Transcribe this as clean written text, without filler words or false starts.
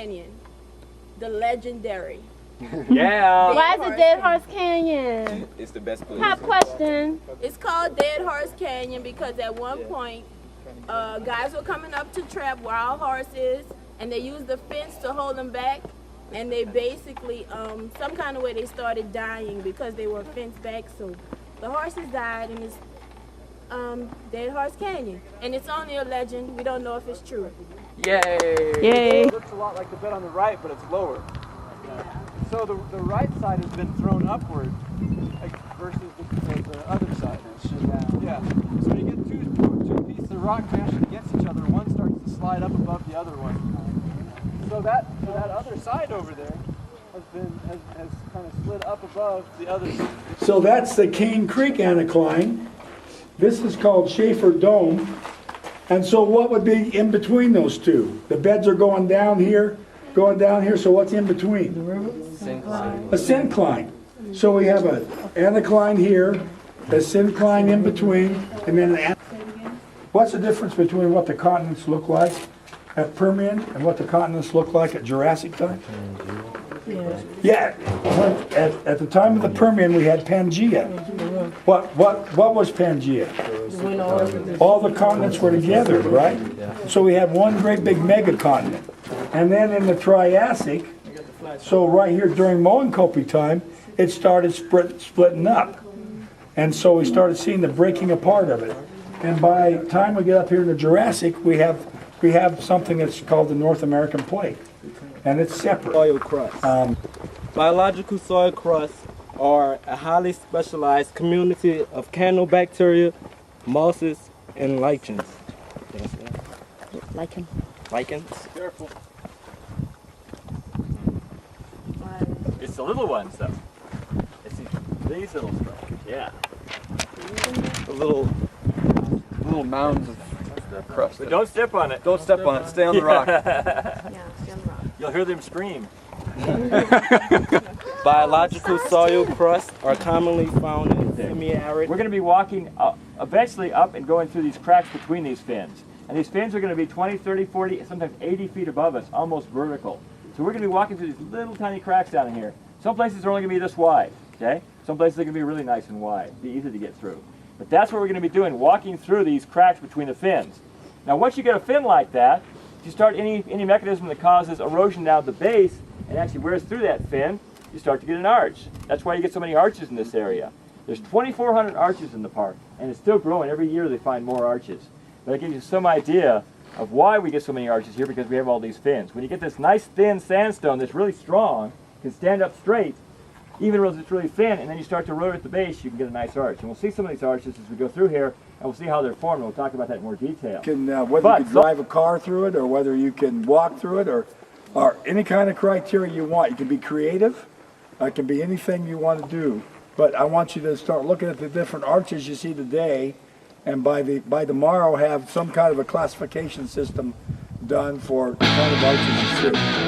Canyon, the legendary. Yeah. Why is it Dead Horse Canyon? It's the best place. Top question. It's called Dead Horse Canyon because at one point, guys were coming up to trap wild horses, and they used the fence to hold them back. And they basically, some kind of way, they started dying because they were fenced back. So the horses died, and it's Dead Horse Canyon. And it's only a legend. We don't know if it's true. Yay. Yay. It looks a lot like the bed on the right, but it's lower. So the right side has been thrown upward versus the other side. Yeah. So when you get two pieces of rock crashing against each other, one starts to slide up above the other one. So that other side over there has kind of slid up above the other side. So that's the Cane Creek anticline. This is called Schaefer Dome. And so what would be in between those two? The beds are going down here, so what's in between? A syncline. So we have an anticline here, a syncline in between, and then an What's the difference between what the continents look like at Permian and what the continents look like at Jurassic time? Yeah, at the time of the Permian we had Pangea. What was Pangea? All the continents were together, right? So we had one great big megacontinent. And then in the Triassic, so right here during Moenkopi time, it started splitting up. And so we started seeing the breaking apart of it. And by the time we get up here in the Jurassic, we have something that's called the North American Plate. And it's separate. Soil crust. Biological soil crusts are a highly specialized community of cyanobacteria, mosses, and lichens. Lichens. Careful. It's the little ones, though. It's these little stuff. Yeah. The little mounds of crust. But don't step on it. Don't step on it. Stay on the rock. You'll hear them scream. Biological soil crusts are commonly found in semi-arid. We're going to be walking eventually up and going through these cracks between these fins. And these fins are going to be 20, 30, 40, sometimes 80 feet above us, almost vertical. So we're going to be walking through these little tiny cracks down in here. Some places are only going to be this wide, okay? Some places are going to be really nice and wide, be easy to get through. But that's what we're going to be doing, walking through these cracks between the fins. Now once you get a fin like that, if you start any mechanism that causes erosion down at the base and actually wears through that fin, you start to get an arch. That's why you get so many arches in this area. There's 2,400 arches in the park, and it's still growing. Every year they find more arches. But that gives you some idea of why we get so many arches here, because we have all these fins. When you get this nice thin sandstone that's really strong, can stand up straight, even though it's really thin, and then you start to erode at the base, you can get a nice arch. And we'll see some of these arches as we go through here, and we'll see how they're formed, and we'll talk about that in more detail. Whether you can drive a car through it, or whether you can walk through it, or any kind of criteria you want. You can be creative. It can be anything you want to do. But I want you to start looking at the different arches you see today, and by tomorrow have some kind of a classification system done for the kind of arches you see.